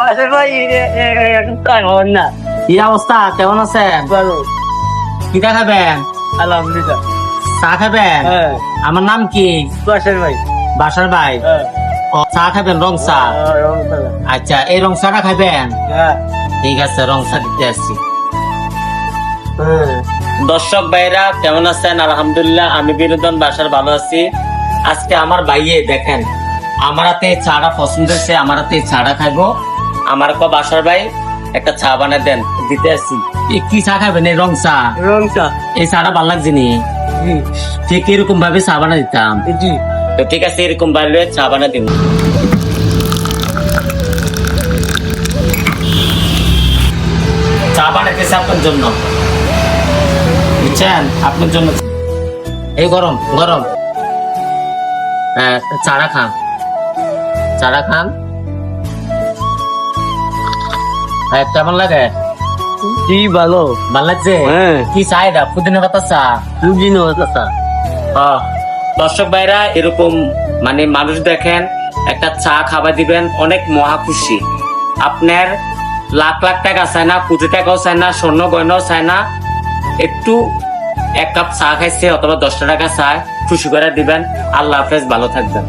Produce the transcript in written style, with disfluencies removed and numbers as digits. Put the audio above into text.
আচ্ছা ভাই এখন না কি অবস্থা, কেমন আছেন? ভালো কি খাবেন? আলহামদুলিল্লাহ। চা খাবেন? হ্যাঁ আমার নাম কি? বাসার ভাই। বাসার ভাই। হ্যাঁ ও, চা খাবেন? রং চা? আচ্ছা, এই রং চাটা খাবেন? হ্যাঁ ঠিক আছে, রং চা দিতে আসছি। হ্যাঁ দর্শক ভাইরা কেমন আছেন? আলহামদুলিল্লাহ, আমি বিনোদন বাসার ভালো আছি। আজকে আমার ভাইয়ে দেখেন আমার হাতে চাটা পছন্দ হয়েছে, আমার হাতে চাটা খাইবো। আমার বাসার ভাই একটা চা বানিয়ে দেন, দিতে আসছি। কি চা খাবেন? এই রং চা? রং চা। এই চাটা ভালো লাগছে নি? জি ঠিক এরকম ভাবে চা বানিয়ে দিতাম। জি তো ঠিক আছে, এরকম ভাবে চা বানিয়ে দিব। চা বানাইতেছে আপনার জন্য, বুঝছেন? আপনার জন্য। এই গরম গরম। হ্যাঁ, চারা খান, চারা খান। হ্যাঁ, কেমন লাগে? জি ভালো। ভালো লাগছে? হ্যাঁ কি চা এটা? পুদিনা পাতা চা? দুদিনও কথা। দর্শক ভাইরা এরকম মানে মানুষ দেখেন একটা চা খাবার দিবেন, অনেক মহা খুশি। আপনার লাখ লাখ টাকা চায় না, কোটি টাকাও চায় না, স্বর্ণ গয়নাও চায় না, একটু এক কাপ চা খাইছে অথবা 10 টাকা চায়, খুশি করে দিবেন। আল্লাহ হাফেজ, ভালো থাকবেন।